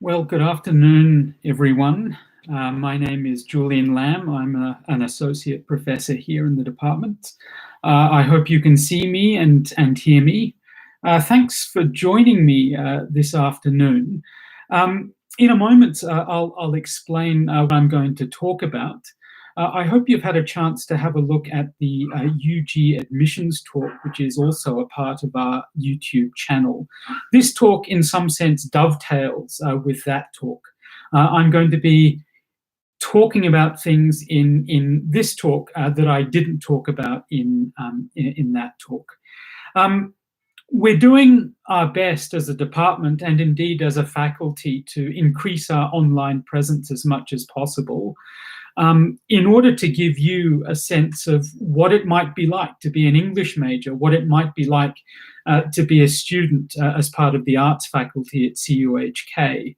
Well, good afternoon, everyone. My name is Julian Lamb. I'm an associate professor here in the department. I hope you can see me and hear me. Thanks for joining me this afternoon. In a moment, I'll explain what I'm going to talk about. I hope you've had a chance to have a look at the UG admissions talk, which is also a part of our YouTube channel. This talk, in some sense, dovetails with that talk. I'm going to be talking about things in this talk that I didn't talk about in that talk. We're doing our best as a department and indeed as a faculty to increase our online presence as much as possible. In order to give you a sense of what it might be like to be an English major, what it might be like to be a student as part of the arts faculty at CUHK.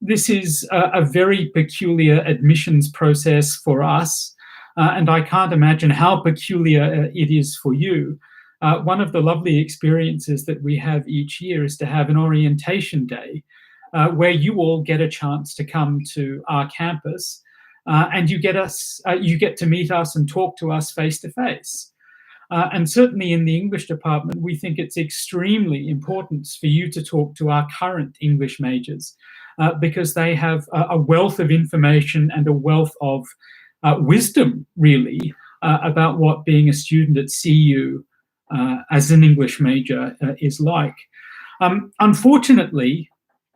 This is a very peculiar admissions process for us, and I can't imagine how peculiar it is for you. One of the lovely experiences that we have each year is to have an orientation day where you all get a chance to come to our campus. And you get to meet us and talk to us face to face. And certainly in the English department, we think it's extremely important for you to talk to our current English majors because they have a wealth of information and a wealth of wisdom, really, about what being a student at CU as an English major is like. Unfortunately,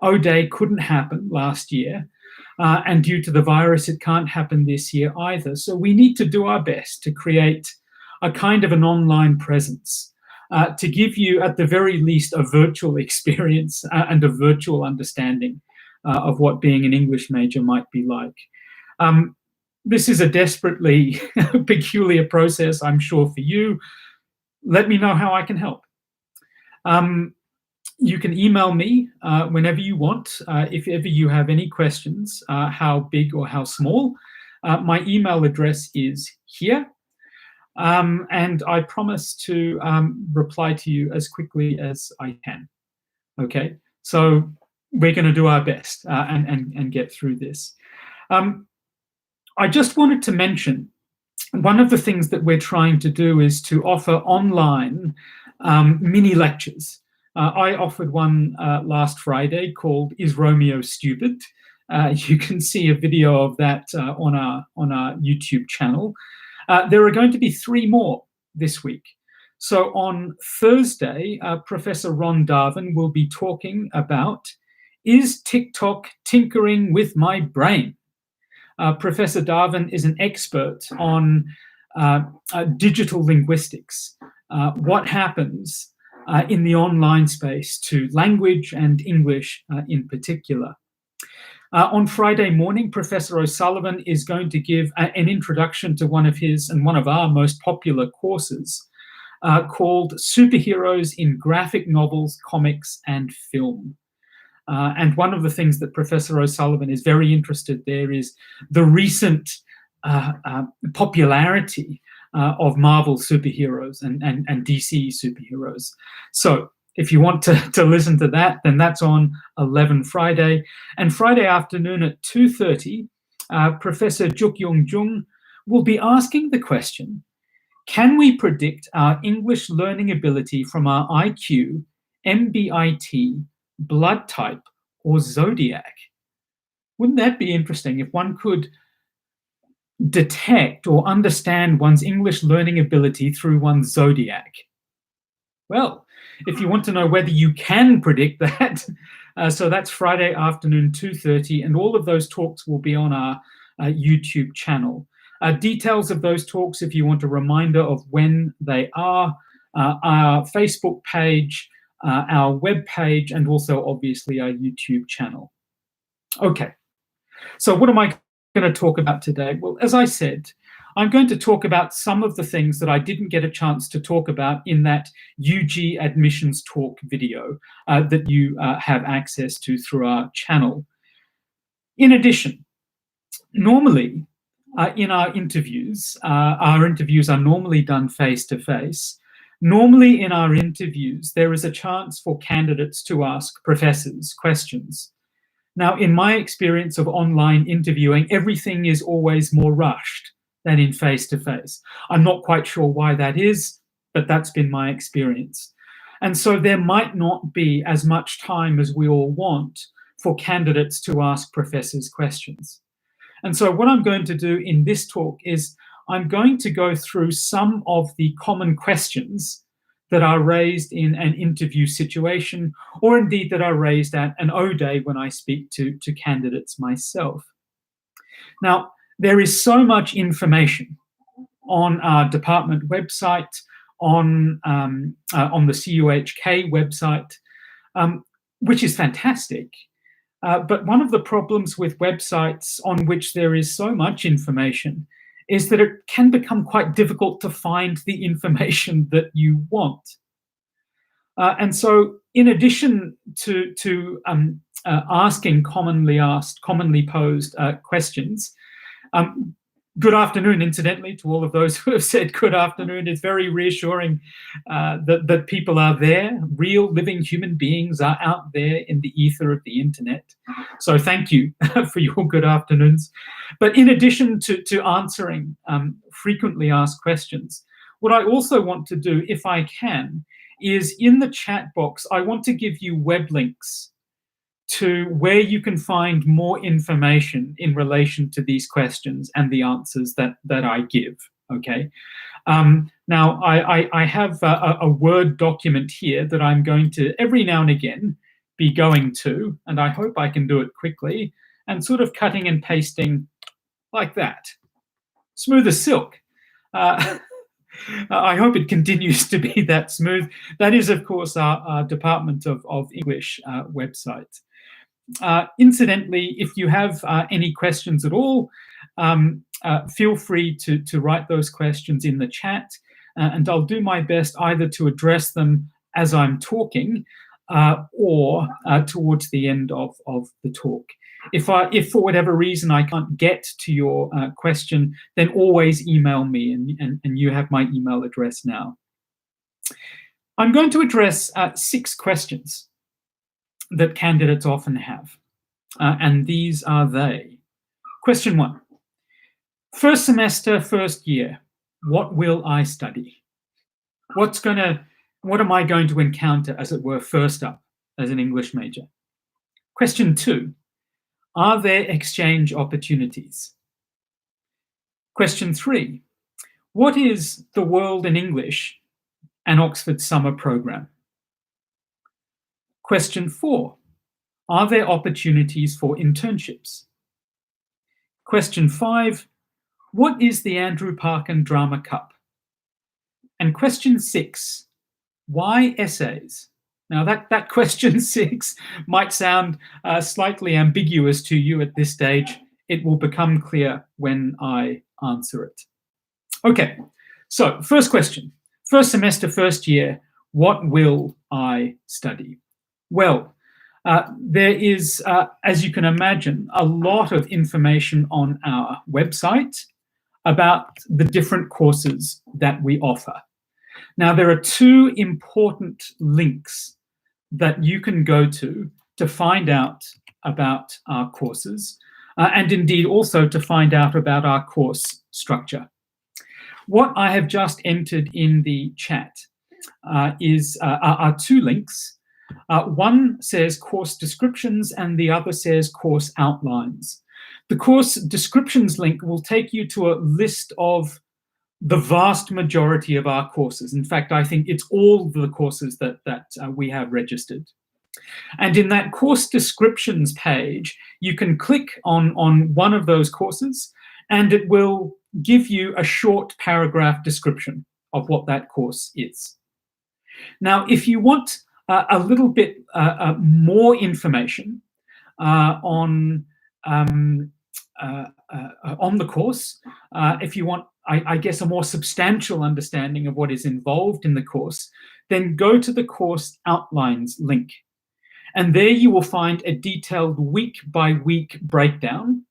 O-Day couldn't happen last year. And due to the virus, it can't happen this year either. So we need to do our best to create a kind of an online presence to give you, at the very least, a virtual experience and a virtual understanding of what being an English major might be like. This is a desperately peculiar process, I'm sure, for you. Let me know how I can help. You can email me whenever you want, if ever you have any questions, how big or how small. My email address is here, and I promise to reply to you as quickly as I can. Okay, so we're going to do our best and get through this. I just wanted to mention one of the things that we're trying to do is to offer online mini lectures. I offered one last Friday called "Is Romeo Stupid?" You can see a video of that on our YouTube channel. There are going to be 3 more this week. So on Thursday, Professor Ron Darvin will be talking about, "Is TikTok tinkering with my brain?" Professor Darvin is an expert on digital linguistics. What happens in the online space to language and English in particular. On Friday morning, Professor O'Sullivan is going to give an introduction to one of his and one of our most popular courses called Superheroes in Graphic Novels, Comics and Film. And one of the things that Professor O'Sullivan is very interested there is the recent popularity of Marvel superheroes and DC superheroes. So if you want to listen to that, then that's on 11 Friday. And Friday afternoon at 2:30, Professor Juk-Yung Jung will be asking the question, can we predict our English learning ability from our IQ, MBIT, blood type, or zodiac? Wouldn't that be interesting if one could detect or understand one's English learning ability through one's zodiac? Well, if you want to know whether you can predict that, so that's Friday afternoon, 2:30, and all of those talks will be on our YouTube channel. Details of those talks, if you want a reminder of when they are, our Facebook page, our web page, and also obviously our YouTube channel. Okay, so what am I going to talk about today? Well, as I said, I'm going to talk about some of the things that I didn't get a chance to talk about in that UG admissions talk video that you have access to through our channel. In addition, normally in our interviews are normally done face-to-face. Normally in our interviews, there is a chance for candidates to ask professors questions. Now, in my experience of online interviewing, everything is always more rushed than in face-to-face. I'm not quite sure why that is, but that's been my experience. And so there might not be as much time as we all want for candidates to ask professors questions. And so what I'm going to do in this talk is I'm going to go through some of the common questions that are raised in an interview situation, or indeed that are raised at an O-Day when I speak to candidates myself. Now, there is so much information on our department website, on the CUHK website, which is fantastic. But one of the problems with websites on which there is so much information is that it can become quite difficult to find the information that you want. And so in addition to asking commonly posed questions, good afternoon, incidentally, to all of those who have said good afternoon. It's very reassuring that people are there. Real living human beings are out there in the ether of the internet. So thank you for your good afternoons. But in addition to answering frequently asked questions, what I also want to do, if I can, is in the chat box, I want to give you web links to where you can find more information in relation to these questions and the answers that I give, okay? Now, I have a Word document here that I'm going to, every now and again, be going to, and I hope I can do it quickly, and sort of cutting and pasting like that. Smooth as silk. I hope it continues to be that smooth. That is, of course, our Department of English website. Incidentally, if you have any questions at all, feel free to write those questions in the chat, and I'll do my best either to address them as I'm talking or towards the end of the talk. If for whatever reason I can't get to your question, then always email me, and you have my email address now. I'm going to address 6 questions that candidates often have, and these are they. Question 1, first semester, first year, what will I study? What am I going to encounter, as it were, first up as an English major? Question 2, are there exchange opportunities? Question 3, what is the World in English and Oxford Summer Programme? Question 4, are there opportunities for internships? Question 5, what is the Andrew Parkin Drama Cup? And question 6, why essays? Now that question 6 might sound slightly ambiguous to you at this stage. It will become clear when I answer it. Okay, so first question, first semester, first year, what will I study? Well, there is, as you can imagine, a lot of information on our website about the different courses that we offer. Now, there are 2 important links that you can go to find out about our courses, and indeed also to find out about our course structure. What I have just entered in the chat are 2 links. One says course descriptions and the other says course outlines. The course descriptions link will take you to a list of the vast majority of our courses. In fact, I think it's all the courses that we have registered. And in that course descriptions page, you can click on one of those courses and it will give you a short paragraph description of what that course is. Now, if you want a little bit more information on the course, if you want, I guess, a more substantial understanding of what is involved in the course, then go to the course outlines link. And there you will find a detailed week-by-week breakdown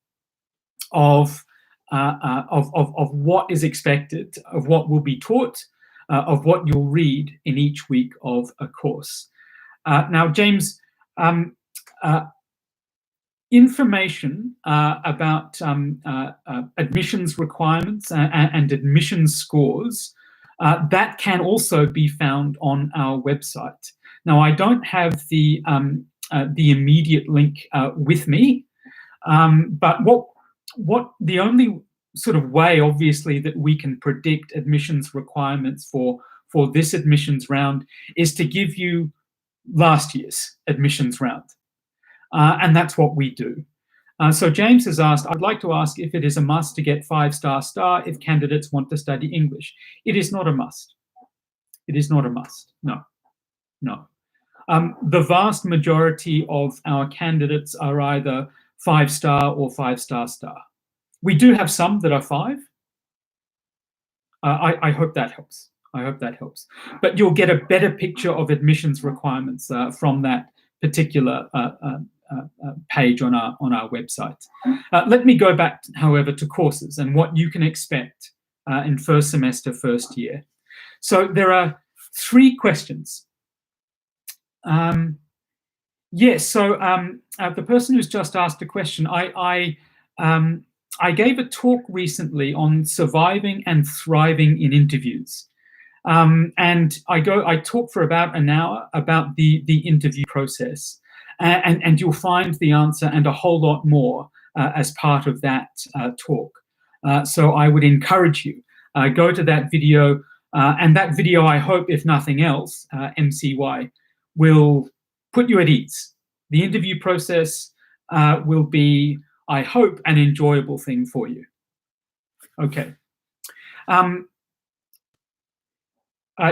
of what is expected, of what will be taught, of what you'll read in each week of a course. Now, James, information about admissions requirements and admissions scores that can also be found on our website. Now, I don't have the immediate link with me, but what the only sort of way, obviously, that we can predict admissions requirements for this admissions round is to give you last year's admissions round. And that's what we do. So James has asked, I'd like to ask if it is a must to get 5-star if candidates want to study English. It is not a must. It is not a must. No, no. The vast majority of our candidates are either 5-star or 5-star. We do have some that are 5. I hope that helps. I hope that helps. But you'll get a better picture of admissions requirements from that particular page on our website. Let me go back, however, to courses and what you can expect in first semester, first year. So there are 3 questions. Yes, so the person who's just asked a question, I gave a talk recently on surviving and thriving in interviews. And I talk for about an hour about the interview process, and you'll find the answer and a whole lot more as part of that talk. So I would encourage you, go to that video, and that video, I hope, if nothing else, MCY, will put you at ease. The interview process will be, I hope, an enjoyable thing for you. Okay.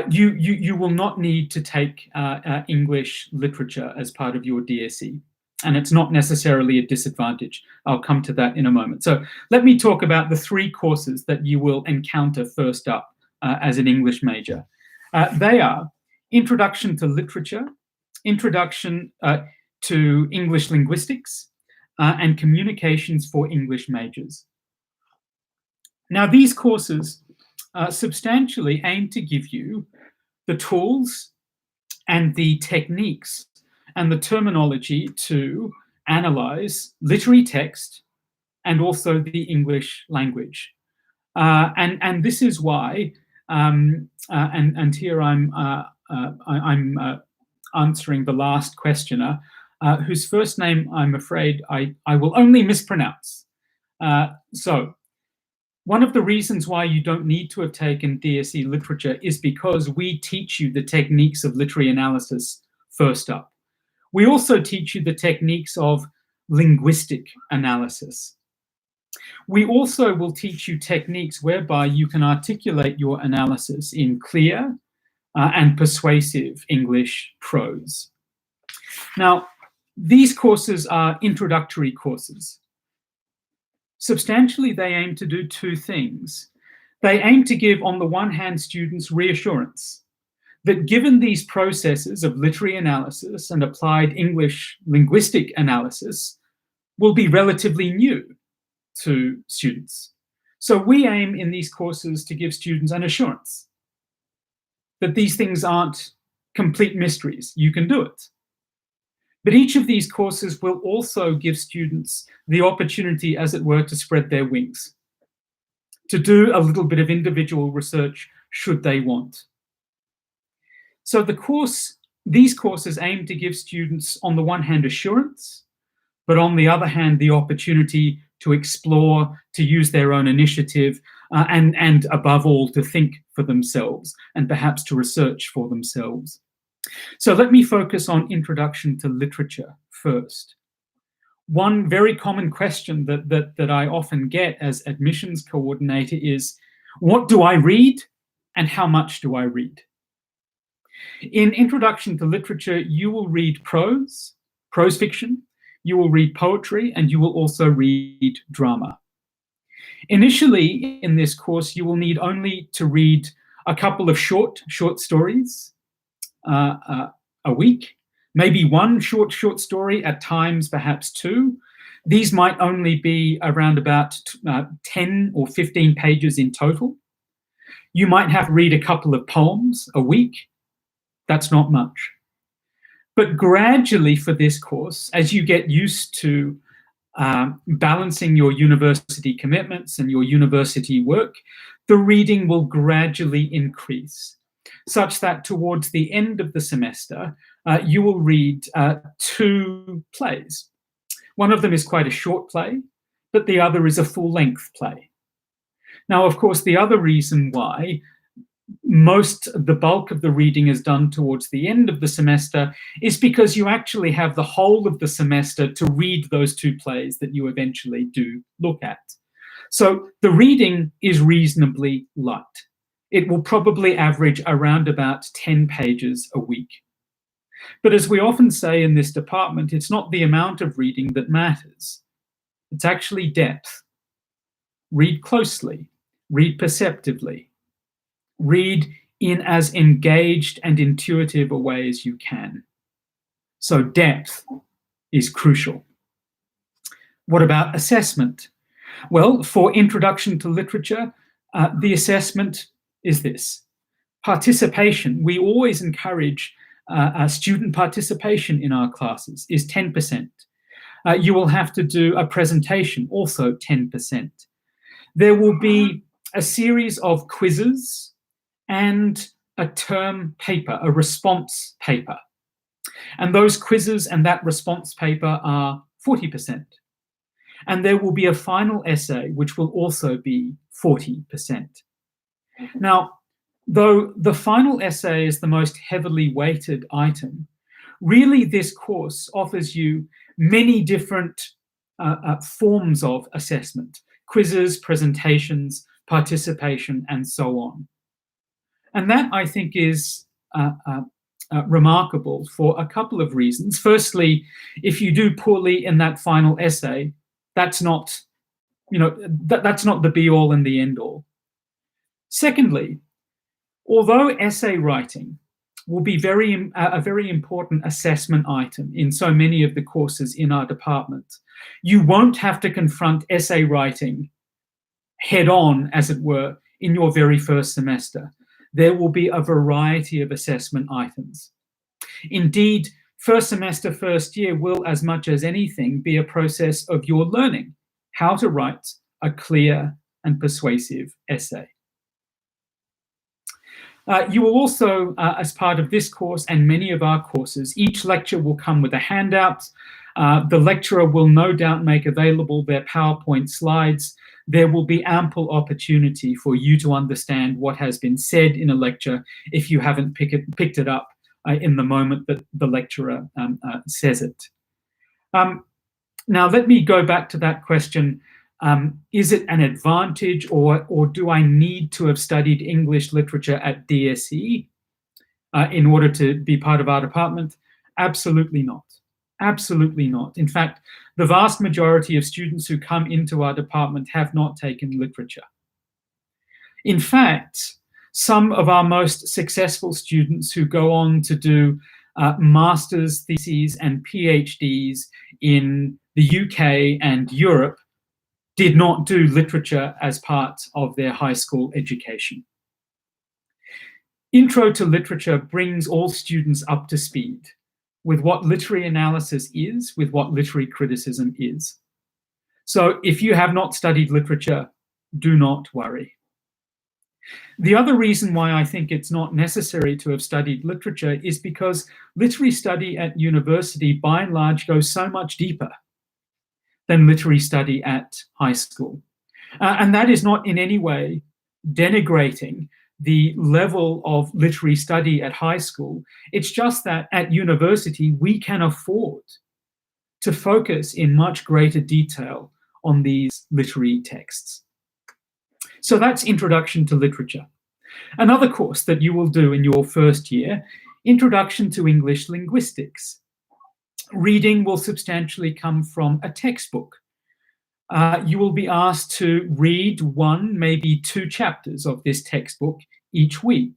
You will not need to take English literature as part of your DSE, and it's not necessarily a disadvantage. I'll come to that in a moment. So let me talk about the 3 courses that you will encounter first up as an English major. They are Introduction to Literature, Introduction to English Linguistics, and Communications for English Majors. Now, these courses substantially aim to give you the tools and the techniques and the terminology to analyze literary text and also the English language. And this is why, and here I'm answering the last questioner, whose first name, I'm afraid, I will only mispronounce. So one of the reasons why you don't need to have taken DSE literature is because we teach you the techniques of literary analysis first up. We also teach you the techniques of linguistic analysis. We also will teach you techniques whereby you can articulate your analysis in clear and persuasive English prose. Now, these courses are introductory courses. Substantially, they aim to do 2 things. They aim to give, on the one hand, students reassurance that given these processes of literary analysis and applied English linguistic analysis will be relatively new to students. So we aim in these courses to give students an assurance that these things aren't complete mysteries. You can do it. But each of these courses will also give students the opportunity, as it were, to spread their wings, to do a little bit of individual research should they want. So these courses aim to give students, on the one hand, assurance, but on the other hand, the opportunity to explore, to use their own initiative, and above all, to think for themselves and perhaps to research for themselves. So let me focus on Introduction to Literature first. One very common question that I often get as admissions coordinator is, what do I read and how much do I read? In Introduction to Literature, you will read prose fiction, you will read poetry, and you will also read drama. Initially, in this course, you will need only to read a couple of short stories a week, maybe 1 short story, at times perhaps 2. These might only be around about 10 or 15 pages in total. You might have to read a couple of poems a week. That's not much. But gradually for this course, as you get used to balancing your university commitments and your university work, the reading will gradually increase, such that towards the end of the semester, you will read 2 plays. One of them is quite a short play, but the other is a full-length play. Now, of course, the other reason why the bulk of the reading is done towards the end of the semester is because you actually have the whole of the semester to read those 2 plays that you eventually do look at. So the reading is reasonably light. It will probably average around about 10 pages a week. But as we often say in this department, it's not the amount of reading that matters. It's actually depth. Read closely, read perceptively, read in as engaged and intuitive a way as you can. So depth is crucial. What about assessment? Well, for Introduction to Literature, the assessment is this. Participation. We always encourage student participation in our classes is 10%. You will have to do a presentation, also 10%. There will be a series of quizzes and a term paper, a response paper. And those quizzes and that response paper are 40%. And there will be a final essay, which will also be 40%. Now, though the final essay is the most heavily weighted item, really this course offers you many different forms of assessment: quizzes, presentations, participation, and so on. And that, I think, is remarkable for a couple of reasons. Firstly, if you do poorly in that final essay, that's not, that's not the be-all and the end-all. Secondly, although essay writing will be a very important assessment item in so many of the courses in our department, you won't have to confront essay writing head-on, as it were, in your very first semester. There will be a variety of assessment items. Indeed, first semester, first year will, as much as anything, be a process of your learning how to write a clear and persuasive essay. You will also, as part of this course and many of our courses, each lecture will come with a handout. The lecturer will no doubt make available their PowerPoint slides. There will be ample opportunity for you to understand what has been said in a lecture if you haven't picked it up in the moment that the lecturer says it. Now, let me go back to that question. Is it an advantage, or do I need to have studied English literature at DSE in order to be part of our department? Absolutely not. Absolutely not. In fact, the vast majority of students who come into our department have not taken literature. In fact, some of our most successful students who go on to do master's theses and PhDs in the UK and Europe did not do literature as part of their high school education. Intro to Literature brings all students up to speed with what literary analysis is, with what literary criticism is. So if you have not studied literature, do not worry. The other reason why I think it's not necessary to have studied literature is because literary study at university, by and large, goes so much deeper than literary study at high school. And that is not in any way denigrating the level of literary study at high school. It's just that at university, we can afford to focus in much greater detail on these literary texts. So that's Introduction to Literature. Another course that you will do in your first year, Introduction to English Linguistics. Reading will substantially come from a textbook. You will be asked to read 1, maybe 2 chapters of this textbook each week.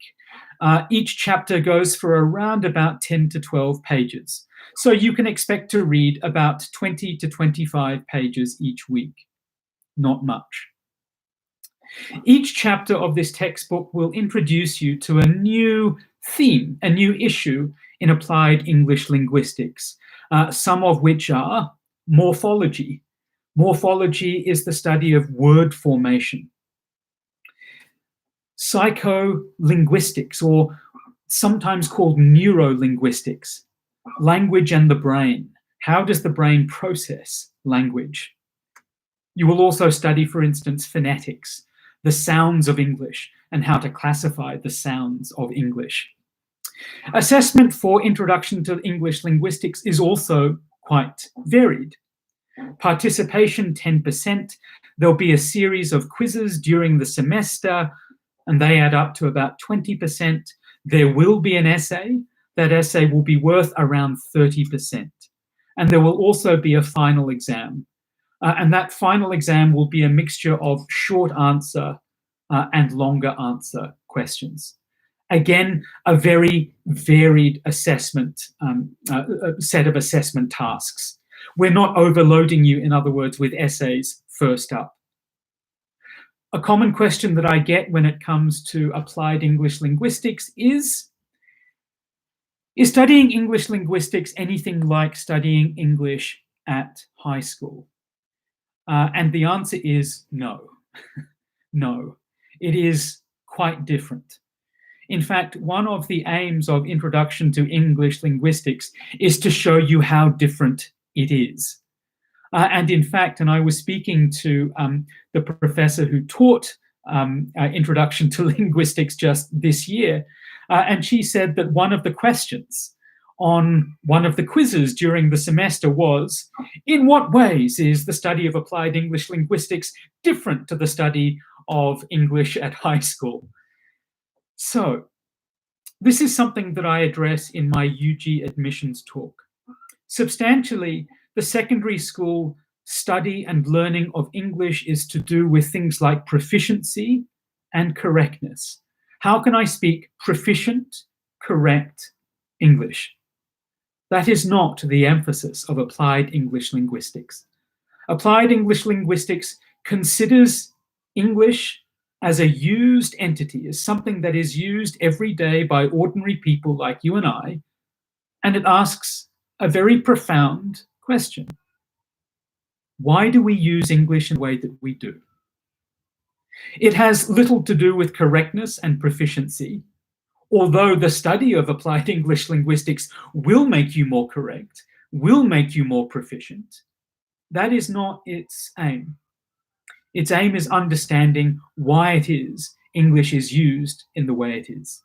Each chapter goes for around about 10 to 12 pages. So you can expect to read about 20 to 25 pages each week. Not much. Each chapter of this textbook will introduce you to a new theme, a new issue in applied English linguistics, some of which are morphology, Morphology is the study of word formation. Psycholinguistics, or sometimes called neurolinguistics, language and the brain. How does the brain process language? You will also study, for instance, phonetics, the sounds of English, and how to classify the sounds of English. Assessment for Introduction to English Linguistics is also quite varied. Participation, 10%. There'll be a series of quizzes during the semester, and they add up to about 20%. There will be an essay. That essay will be worth around 30%. And there will also be a final exam. And that final exam will be a mixture of short answer and longer answer questions. Again, a very varied assessment, set of assessment tasks. We're not overloading you, in other words, with essays first up. A common question that I get when it comes to applied English linguistics is studying English linguistics anything like studying English at high school? And the answer is no. No, it is quite different. In fact, one of the aims of Introduction to English Linguistics is to show you how different it is. And in fact, and I was speaking to the professor who taught Introduction to Linguistics just this year, and she said that one of the questions on one of the quizzes during the semester was, in what ways is the study of applied English linguistics different to the study of English at high school? So this is something that I address in my UG admissions talk. Substantially, the secondary school study and learning of English is to do with things like proficiency and correctness. How can I speak proficient, correct English? That is not the emphasis of applied English linguistics. Applied English linguistics considers English as a used entity, as something that is used every day by ordinary people like you and I, and it asks a very profound question. Why do we use English in the way that we do? It has little to do with correctness and proficiency, although the study of applied English linguistics will make you more correct, will make you more proficient. That is not its aim. Its aim is understanding why it is English is used in the way it is.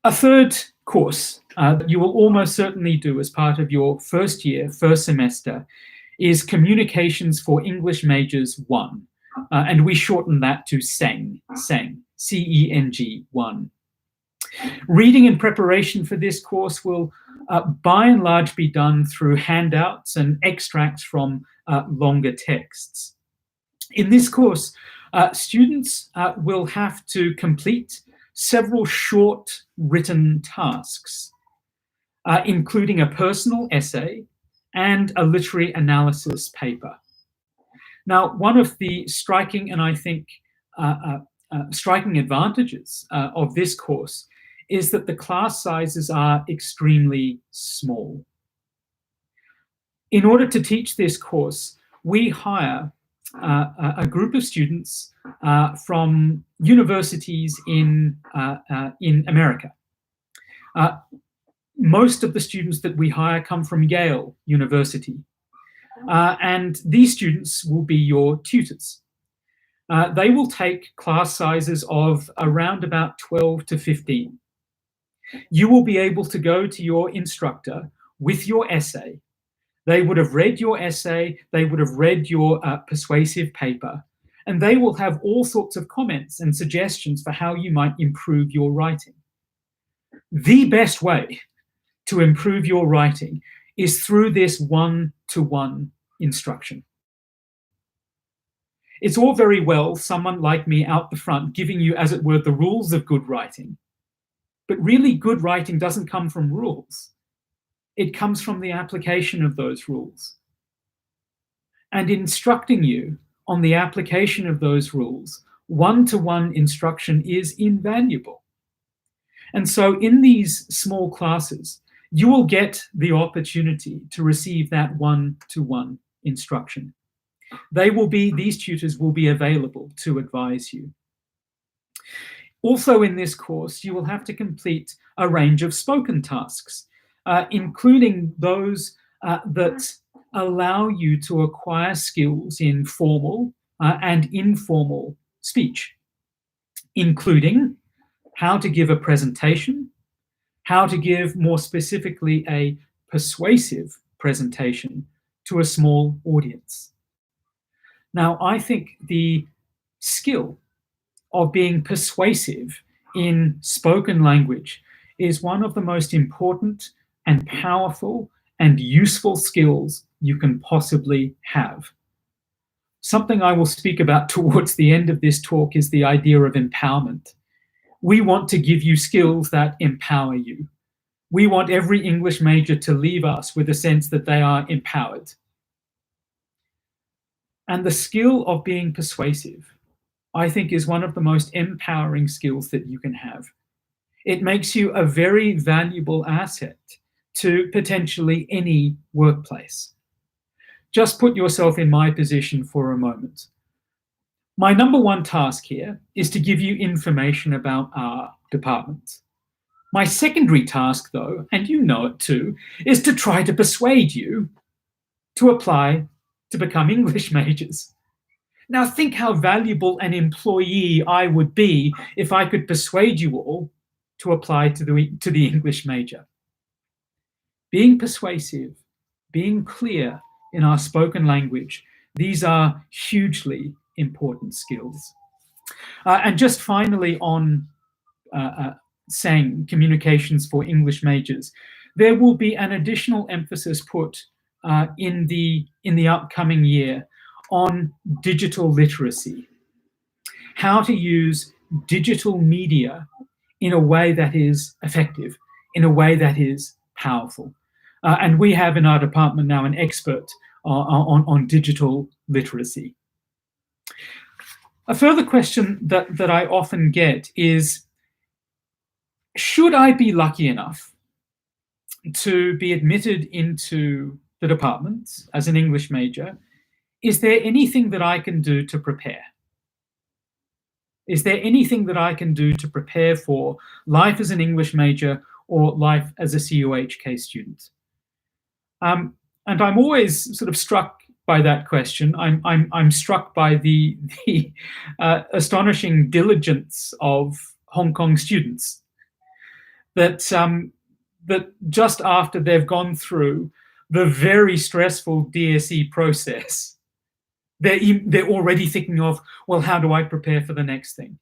A third course that you will almost certainly do as part of your first year, first semester, is Communications for English Majors 1. And we shorten that to CENG, C-E-N-G 1. Reading in preparation for this course will by and large be done through handouts and extracts from longer texts. In this course, students will have to complete several short written tasks, including a personal essay and a literary analysis paper. Now, one of the striking and I think striking advantages of this course is that the class sizes are extremely small. In order to teach this course, we hire a group of students from universities in America. Most of the students that we hire come from Yale University. And these students will be your tutors. They will take class sizes of around about 12 to 15. You will be able to go to your instructor with your essay. They would have read your essay, they would have read your persuasive paper, and they will have all sorts of comments and suggestions for how you might improve your writing. The best way to improve your writing is through this one-to-one instruction. It's all very well someone like me out the front giving you, as it were, the rules of good writing. But really, good writing doesn't come from rules. It comes from the application of those rules. And instructing you on the application of those rules, one-to-one instruction is invaluable. And so in these small classes, you will get the opportunity to receive that one-to-one instruction. These tutors will be available to advise you. Also in this course, you will have to complete a range of spoken tasks, including those that allow you to acquire skills in formal and informal speech, including how to give a presentation, how to give, more specifically, a persuasive presentation to a small audience. Now, I think the skill of being persuasive in spoken language is one of the most important and powerful and useful skills you can possibly have. Something I will speak about towards the end of this talk is the idea of empowerment. We want to give you skills that empower you. We want every English major to leave us with a sense that they are empowered. And the skill of being persuasive, I think, is one of the most empowering skills that you can have. It makes you a very valuable asset to potentially any workplace. Just put yourself in my position for a moment. My number one task here is to give you information about our department. My secondary task, though, and you know it too, is to try to persuade you to apply to become English majors. Now think how valuable an employee I would be if I could persuade you all to apply to the English major. Being persuasive, being clear in our spoken language, these are hugely important skills. And just finally on saying communications for English majors, there will be an additional emphasis put in the upcoming year on digital literacy, how to use digital media in a way that is effective, in a way that is powerful. And we have in our department now an expert on digital literacy. A further question that I often get is, should I be lucky enough to be admitted into the department as an English major, is there anything that I can do to prepare? Is there anything that I can do to prepare for life as an English major or life as a CUHK student? And I'm always sort of struck by that question. I'm struck by the astonishing diligence of Hong Kong students that just after they've gone through the very stressful DSE process, they're already thinking of, well, how do I prepare for the next thing?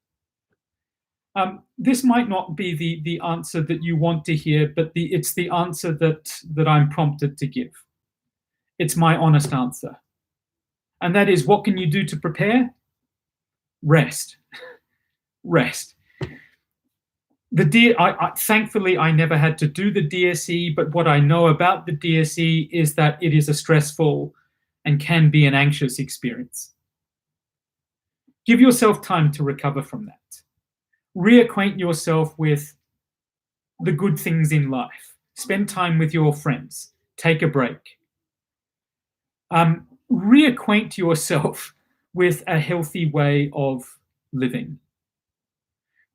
This might not be the answer that you want to hear, but it's the answer that I'm prompted to give. It's my honest answer. And that is, what can you do to prepare? Rest. Rest. Thankfully, I never had to do the DSE, but what I know about the DSE is that it is a stressful and can be an anxious experience. Give yourself time to recover from that. Reacquaint yourself with the good things in life. Spend time with your friends. Take a break. Reacquaint yourself with a healthy way of living.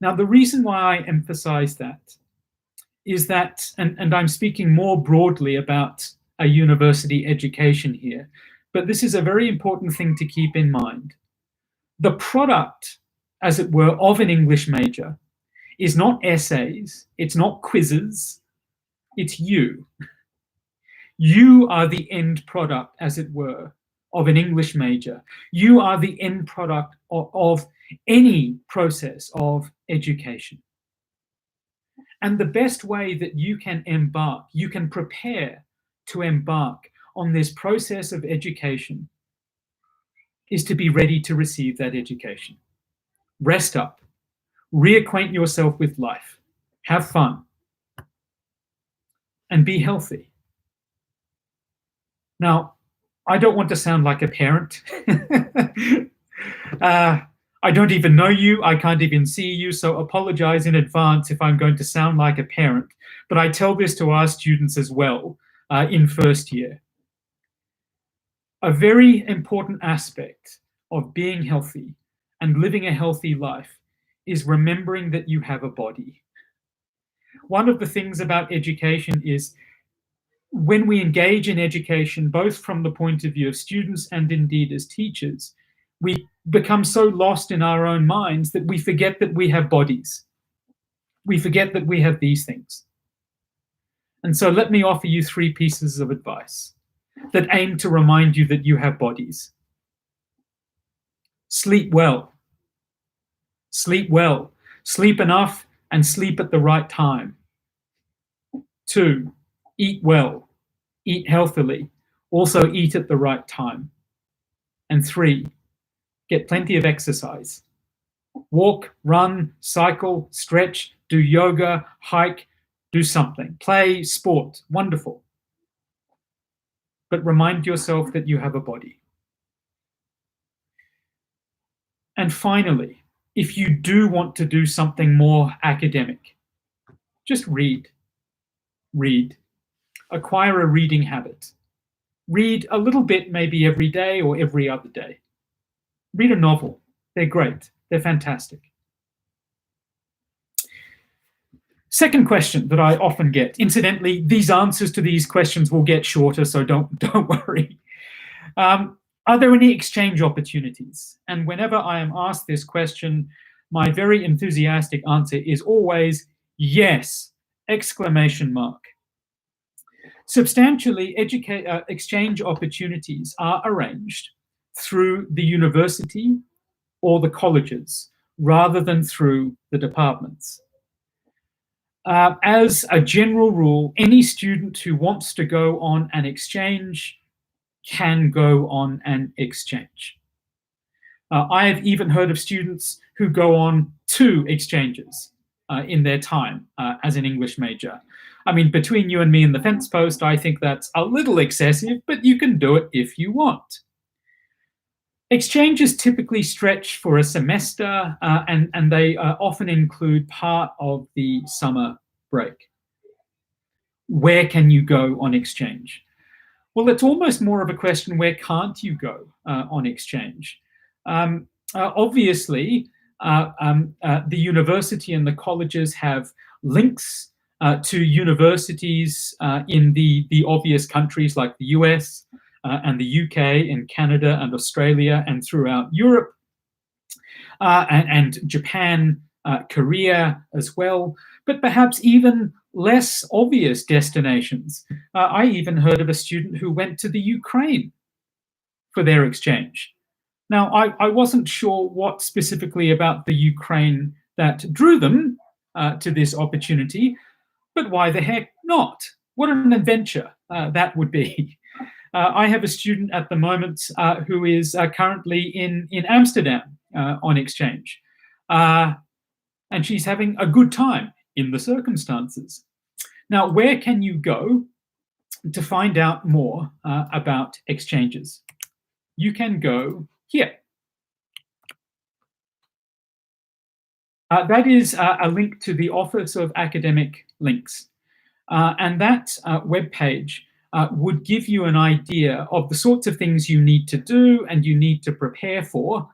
Now, the reason why I emphasize that is that, and I'm speaking more broadly about a university education here, but this is a very important thing to keep in mind. The product, as it were, of an English major is not essays, it's not quizzes, it's you. You are the end product, as it were, of an English major. You are the end product of any process of education. And the best way that you can prepare to embark on this process of education is to be ready to receive that education. Rest up, reacquaint yourself with life, have fun, and be healthy. Now, I don't want to sound like a parent. I don't even know you, I can't even see you, so apologize in advance if I'm going to sound like a parent. But I tell this to our students as well in first year. A very important aspect of being healthy and living a healthy life is remembering that you have a body. One of the things about education is when we engage in education, both from the point of view of students and indeed as teachers, we become so lost in our own minds that we forget that we have bodies. We forget that we have these things. And so let me offer you 3 pieces of advice that aim to remind you that you have bodies. Sleep well. Sleep well. Sleep enough and sleep at the right time. 2, eat well. Eat healthily. Also eat at the right time. And 3, get plenty of exercise. Walk, run, cycle, stretch, do yoga, hike, do something. Play, sport, wonderful. But remind yourself that you have a body. And finally, if you do want to do something more academic, just read. Read. Acquire a reading habit. Read a little bit maybe every day or every other day. Read a novel. They're great. They're fantastic. Second question that I often get. Incidentally, these answers to these questions will get shorter, so don't worry. Are there any exchange opportunities? And whenever I am asked this question, my very enthusiastic answer is always yes, exclamation mark. Substantially, exchange opportunities are arranged through the university or the colleges rather than through the departments. As a general rule, any student who wants to go on an exchange can go on an exchange. I have even heard of students who go on 2 exchanges in their time as an English major. I mean, between you and me and the fence post, I think that's a little excessive, but you can do it if you want. Exchanges typically stretch for a semester, and they often include part of the summer break. Where can you go on exchange? Well, it's almost more of a question, where can't you go on exchange? Obviously, the university and the colleges have links to universities in the obvious countries like the US, and the UK and Canada and Australia and throughout Europe, and Japan, Korea as well, but perhaps even less obvious destinations. I even heard of a student who went to the Ukraine for their exchange. Now, I wasn't sure what specifically about the Ukraine that drew them to this opportunity, but why the heck not? What an adventure that would be. I have a student at the moment who is currently in Amsterdam on exchange. And she's having a good time in the circumstances. Now, where can you go to find out more about exchanges? You can go here. That is a link to the Office of Academic Links. And that webpage would give you an idea of the sorts of things you need to do and you need to prepare for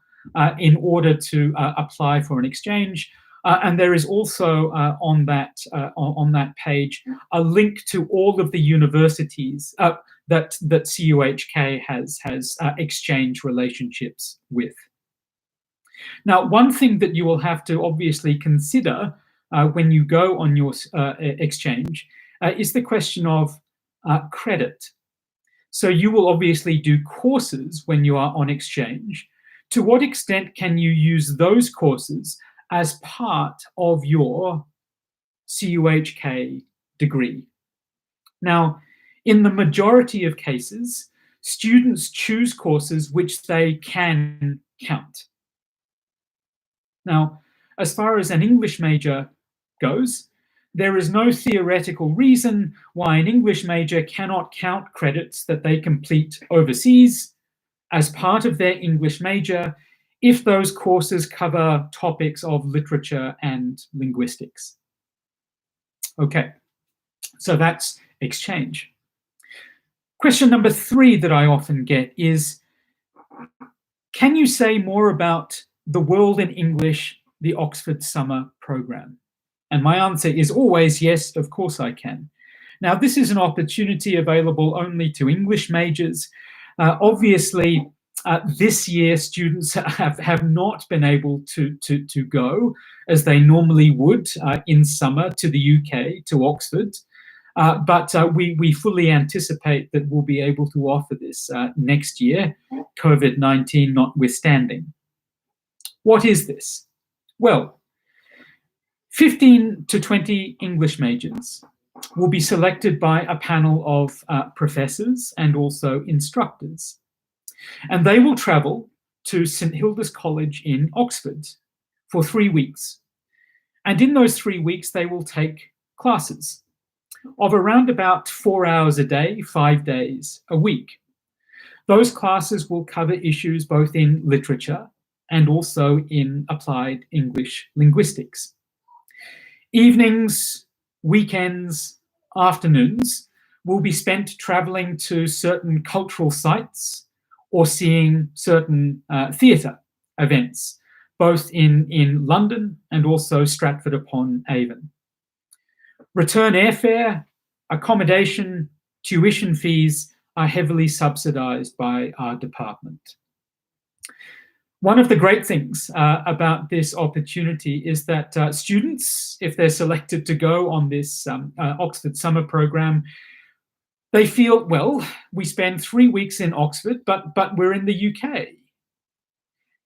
in order to apply for an exchange. And there is also on that page a link to all of the universities that CUHK has exchange relationships with. Now, one thing that you will have to obviously consider when you go on your exchange is the question of credit. So you will obviously do courses when you are on exchange. To what extent can you use those courses as part of your CUHK degree? Now, in the majority of cases, students choose courses which they can count. Now, as far as an English major goes, there is no theoretical reason why an English major cannot count credits that they complete overseas as part of their English major if those courses cover topics of literature and linguistics. Okay, so that's exchange. Question number 3 that I often get is, can you say more about the World in English, the Oxford Summer Programme? And my answer is always yes, of course I can. Now, this is an opportunity available only to English majors. Obviously, this year students have not been able to go as they normally would in summer to the UK, to Oxford. But we fully anticipate that we'll be able to offer this next year, COVID-19 notwithstanding. What is this? Well, 15 to 20 English majors will be selected by a panel of professors and also instructors. And they will travel to St Hilda's College in Oxford for 3 weeks. And in those 3 weeks, they will take classes of around about 4 hours a day, 5 days a week. Those classes will cover issues both in literature and also in applied English linguistics. Evenings, weekends, afternoons will be spent traveling to certain cultural sites or seeing certain theatre events, both in London and also Stratford-upon-Avon. Return airfare, accommodation, tuition fees are heavily subsidised by our department. One of the great things about this opportunity is that students, if they're selected to go on this Oxford Summer Programme, they feel, well, we spend 3 weeks in Oxford, but we're in the UK.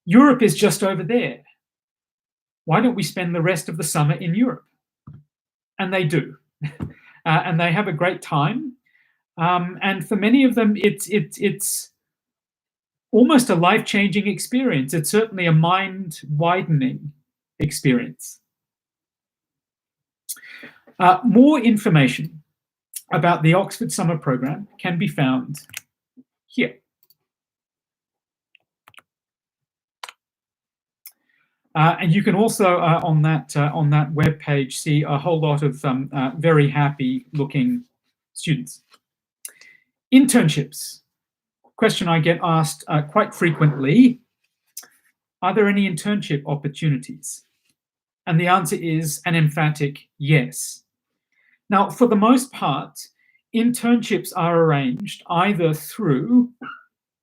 Europe is just over there. Why don't we spend the rest of the summer in Europe? And they do. And they have a great time. And for many of them, it's almost a life-changing experience. It's certainly a mind-widening experience. More information about the Oxford Summer Programme can be found here. And you can also, on that web page, see a whole lot of very happy-looking students. Internships. Question I get asked quite frequently, are there any internship opportunities? And the answer is an emphatic yes. Now, for the most part, internships are arranged either through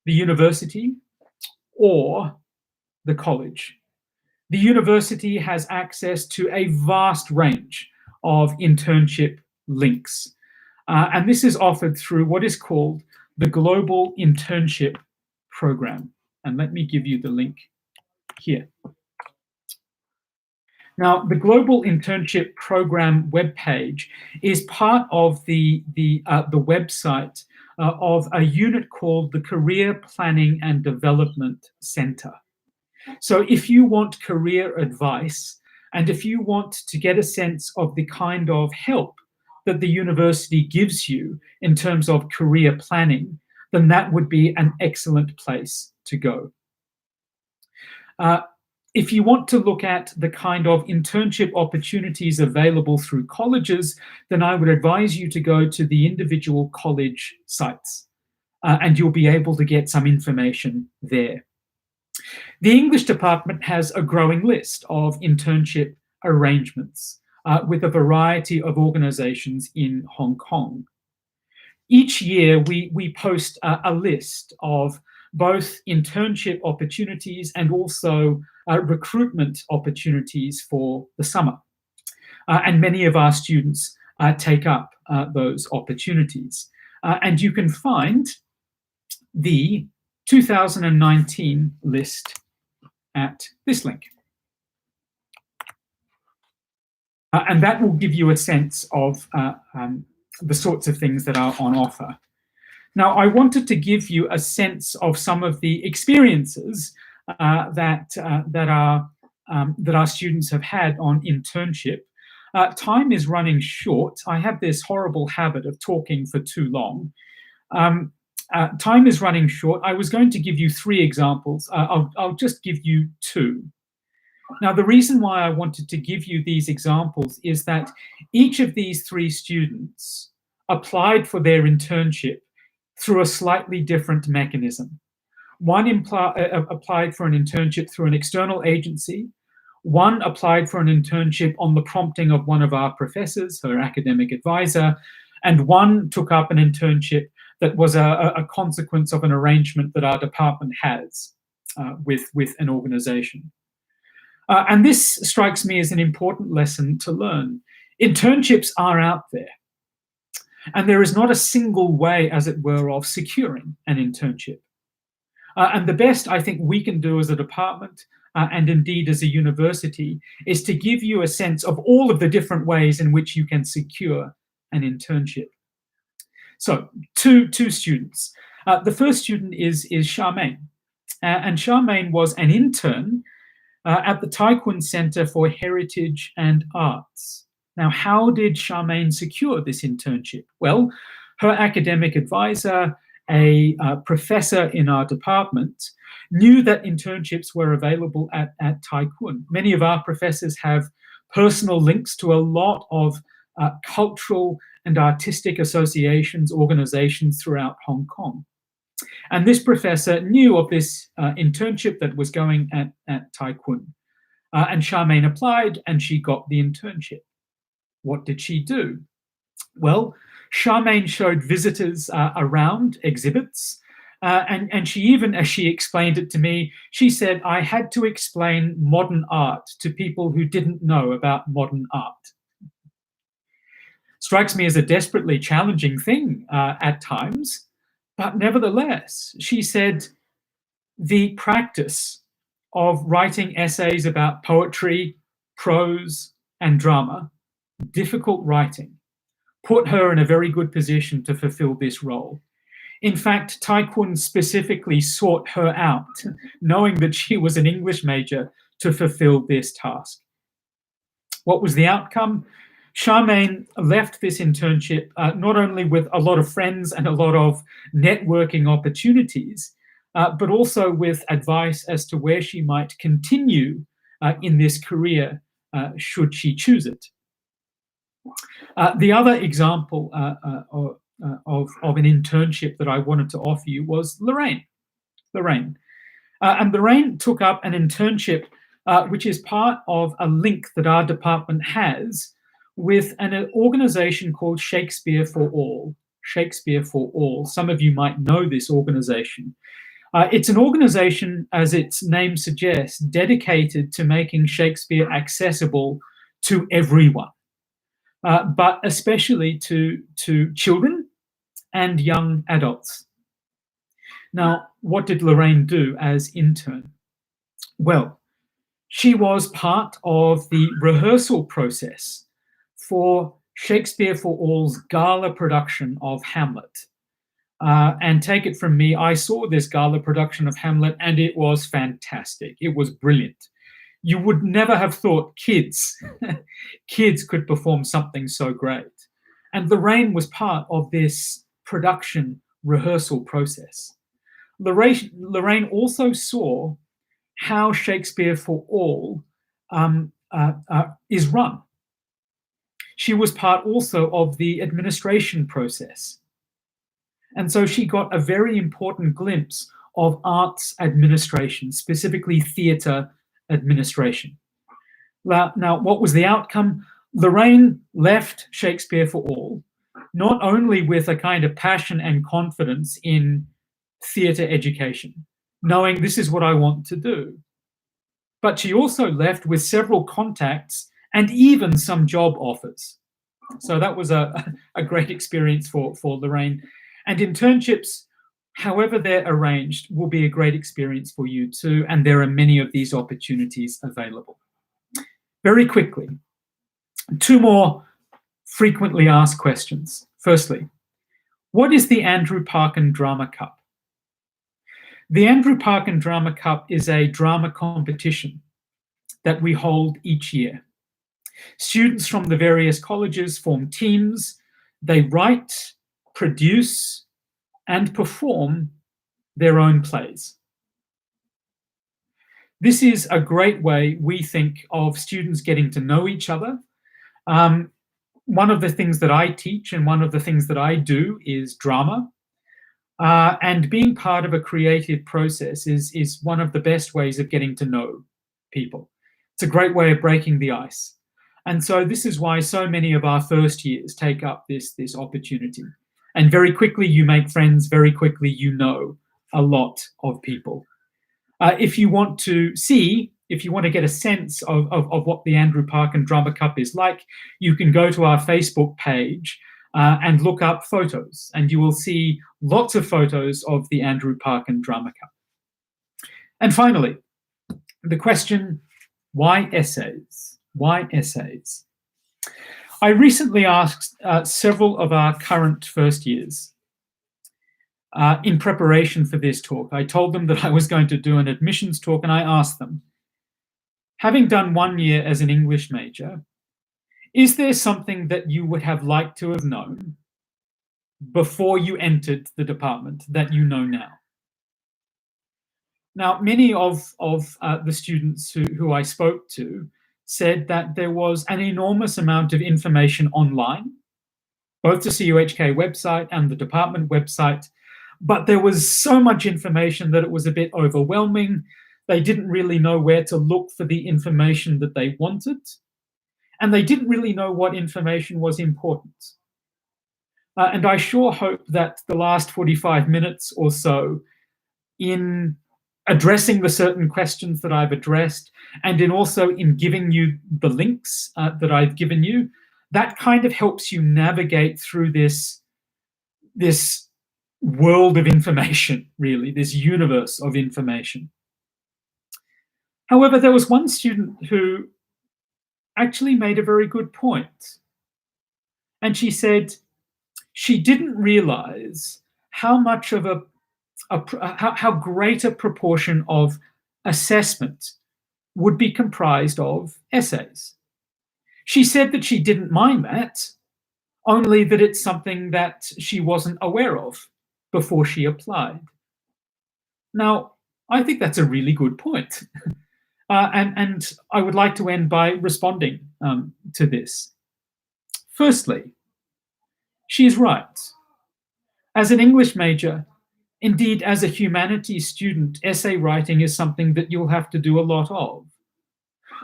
the university or the college. The university has access to a vast range of internship links. And this is offered through what is called the Global Internship Program. And let me give you the link here. Now, the Global Internship Program webpage is part of the website of a unit called the Career Planning and Development Centre. So if you want career advice, and if you want to get a sense of the kind of help that the university gives you in terms of career planning, then that would be an excellent place to go. If you want to look at the kind of internship opportunities available through colleges, then I would advise you to go to the individual college sites, and you'll be able to get some information there. The English department has a growing list of internship arrangements with a variety of organizations in Hong Kong. Each year, we post a list of both internship opportunities and also recruitment opportunities for the summer. And many of our students take up those opportunities. And you can find the 2019 list at this link. And that will give you a sense of the sorts of things that are on offer. Now, I wanted to give you a sense of some of the experiences that our students have had on internship. Time is running short. I have this horrible habit of talking for too long. Time is running short. I was going to give you 3 examples. I'll just give you 2. Now, the reason why I wanted to give you these examples is that each of these 3 students applied for their internship through a slightly different mechanism. One applied for an internship through an external agency. One applied for an internship on the prompting of one of our professors, her academic advisor, and one took up an internship that was a consequence of an arrangement that our department has with an organization. And this strikes me as an important lesson to learn. Internships are out there, and there is not a single way, as it were, of securing an internship. And the best I think we can do as a department, and indeed as a university, is to give you a sense of all of the different ways in which you can secure an internship. So, two students. The first student is Charmaine. And Charmaine was an intern at the Taekwon Center for Heritage and Arts. Now, how did Charmaine secure this internship? Well, her academic advisor, a professor in our department, knew that internships were available at Taekwon. Many of our professors have personal links to a lot of cultural and artistic associations, organizations throughout Hong Kong. And this professor knew of this internship that was going at Taekwon. And Charmaine applied and she got the internship. What did she do? Well, Charmaine showed visitors around exhibits. And she even, as she explained it to me, she said, I had to explain modern art to people who didn't know about modern art. Strikes me as a desperately challenging thing at times, but nevertheless, she said, the practice of writing essays about poetry, prose, and drama, difficult writing, put her in a very good position to fulfill this role. In fact, Taekwon specifically sought her out, knowing that she was an English major, to fulfill this task. What was the outcome? Charmaine left this internship not only with a lot of friends and a lot of networking opportunities, but also with advice as to where she might continue in this career should she choose it. The other example of an internship that I wanted to offer you was Lorraine. And Lorraine took up an internship which is part of a link that our department has with an organization called Shakespeare for All. Shakespeare for All. Some of you might know this organization. It's an organization, as its name suggests, dedicated to making Shakespeare accessible to everyone, but especially to children and young adults. Now, what did Lorraine do as intern? Well, she was part of the rehearsal process for Shakespeare for All's gala production of Hamlet. And take it from me, I saw this gala production of Hamlet and it was fantastic. It was brilliant. You would never have thought kids could perform something so great. And Lorraine was part of this production rehearsal process. Lorraine also saw how Shakespeare for All is run. She was part also of the administration process. And so she got a very important glimpse of arts administration, specifically theatre administration. Now, what was the outcome? Lorraine left Shakespeare for All, not only with a kind of passion and confidence in theatre education, knowing this is what I want to do, but she also left with several contacts and even some job offers. So that was a great experience for Lorraine. And internships, however they're arranged, will be a great experience for you too. And there are many of these opportunities available. Very quickly, 2 more frequently asked questions. Firstly, what is the Andrew Parkin Drama Cup? The Andrew Parkin Drama Cup is a drama competition that we hold each year. Students from the various colleges form teams. They write, produce, and perform their own plays. This is a great way, we think, of students getting to know each other. One of the things that I teach and one of the things that I do is drama. And being part of a creative process is one of the best ways of getting to know people. It's a great way of breaking the ice. And so this is why so many of our first years take up this opportunity. And very quickly you make friends, very quickly you know a lot of people. If you want to get a sense of what the Andrew Parkin Drama Cup is like, you can go to our Facebook page and look up photos, and you will see lots of photos of the Andrew Parkin Drama Cup. And finally, the question, why essays? Why essays? I recently asked several of our current first years in preparation for this talk. I told them that I was going to do an admissions talk, and I asked them, having done 1 year as an English major, is there something that you would have liked to have known before you entered the department that you know now? Now, many of the students who I spoke to said that there was an enormous amount of information online, both the CUHK website and the department website, but there was so much information that it was a bit overwhelming. They didn't really know where to look for the information that they wanted, and they didn't really know what information was important. And I sure hope that the last 45 minutes or so in addressing the certain questions that I've addressed, and in giving you the links that I've given you, that kind of helps you navigate through this world of information, really, this universe of information. However, there was one student who actually made a very good point. And she said she didn't realize how much of how great a proportion of assessment would be comprised of essays. She said that she didn't mind that, only that it's something that she wasn't aware of before she applied. Now, I think that's a really good point. And I would like to end by responding to this. Firstly, she is right. As an English major, indeed as a humanities student, essay writing is something that you'll have to do a lot of.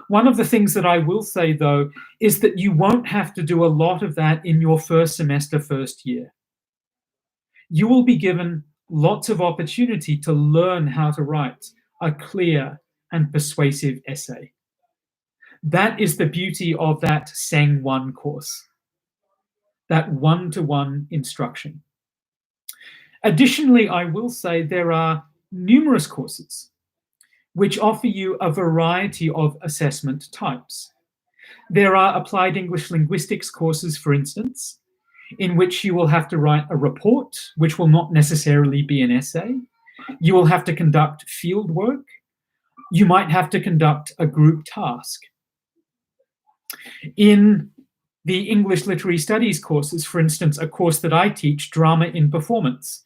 One of the things that I will say, though, is that you won't have to do a lot of that in your first semester, first year. You will be given lots of opportunity to learn how to write a clear and persuasive essay. That is the beauty of that Seng 1 course, that one-to-one instruction. Additionally, I will say there are numerous courses which offer you a variety of assessment types. There are applied English linguistics courses, for instance, in which you will have to write a report, which will not necessarily be an essay. You will have to conduct field work. You might have to conduct a group task. In the English Literary Studies courses, for instance, a course that I teach, Drama in Performance,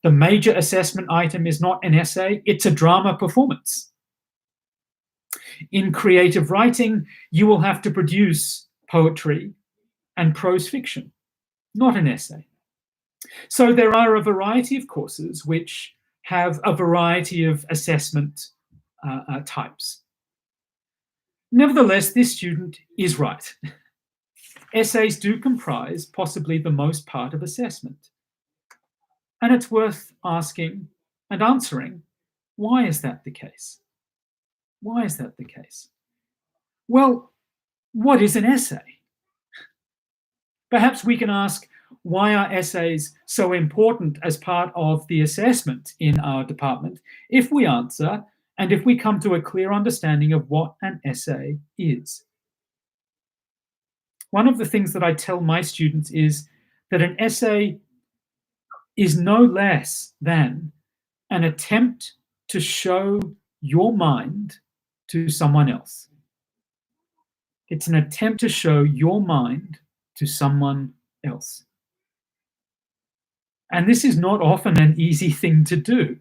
the major assessment item is not an essay, it's a drama performance. In creative writing, you will have to produce poetry and prose fiction, not an essay. So there are a variety of courses which have a variety of assessment types. Nevertheless, this student is right. Essays do comprise possibly the most part of assessment. And it's worth asking and answering, why is that the case? Why is that the case? Well, what is an essay? Perhaps we can ask, why are essays so important as part of the assessment in our department? If we answer, and if we come to a clear understanding of what an essay is. One of the things that I tell my students is that an essay is no less than an attempt to show your mind to someone else. It's an attempt to show your mind to someone else. And this is not often an easy thing to do,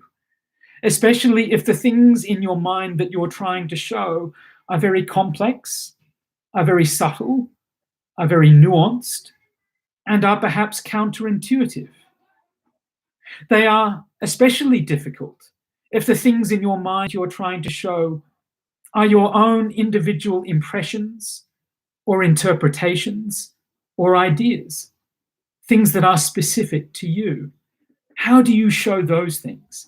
especially if the things in your mind that you're trying to show are very complex, are very subtle, are very nuanced, and are perhaps counterintuitive. They are especially difficult if the things in your mind you're trying to show are your own individual impressions or interpretations or ideas, things that are specific to you. How do you show those things?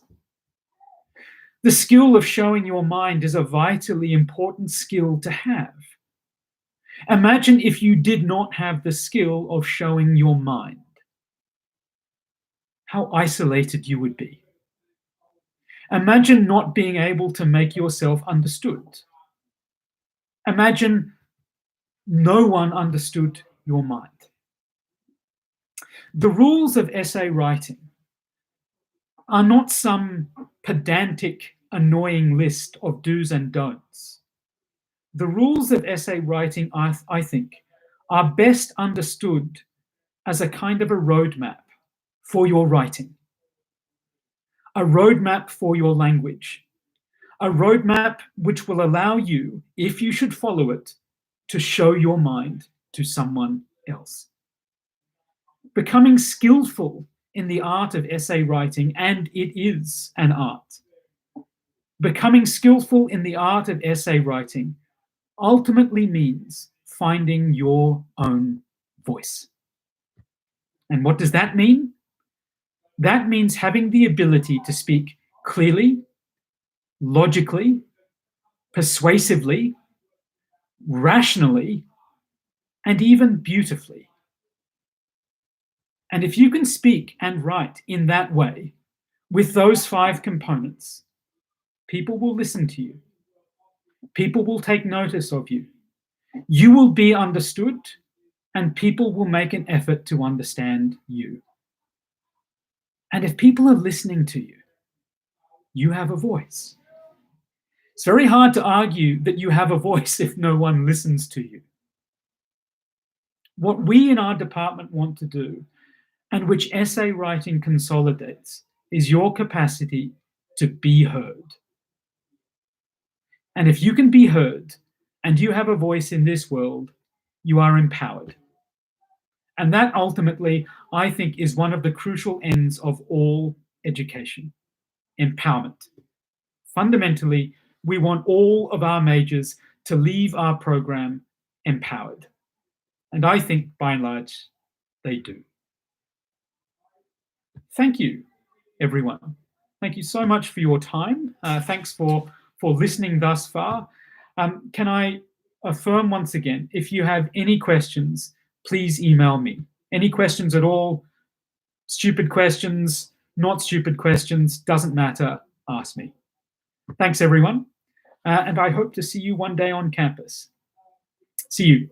The skill of showing your mind is a vitally important skill to have. Imagine if you did not have the skill of showing your mind. How isolated you would be. Imagine not being able to make yourself understood. Imagine no one understood your mind. The rules of essay writing are not some pedantic, annoying list of do's and don'ts. The rules of essay writing, I think, are best understood as a kind of a roadmap for your writing, a roadmap for your language, a roadmap which will allow you, if you should follow it, to show your mind to someone else. Becoming skillful in the art of essay writing, and it is an art. Becoming skillful in the art of essay writing ultimately means finding your own voice. And what does that mean? That means having the ability to speak clearly, logically, persuasively, rationally, and even beautifully. And if you can speak and write in that way, with those 5 components, people will listen to you. People will take notice of you. You will be understood, and people will make an effort to understand you. And if people are listening to you, you have a voice. It's very hard to argue that you have a voice if no one listens to you. What we in our department want to do, and which essay writing consolidates, is your capacity to be heard. And if you can be heard and you have a voice in this world, you are empowered. And that ultimately, I think, is one of the crucial ends of all education: empowerment. Fundamentally, we want all of our majors to leave our program empowered. And I think, by and large, they do. Thank you, everyone. Thank you so much for your time. Thanks for listening thus far. Can I affirm once again, if you have any questions, please email me. Any questions at all, stupid questions, not stupid questions, doesn't matter, ask me. Thanks, everyone. And I hope to see you one day on campus. See you.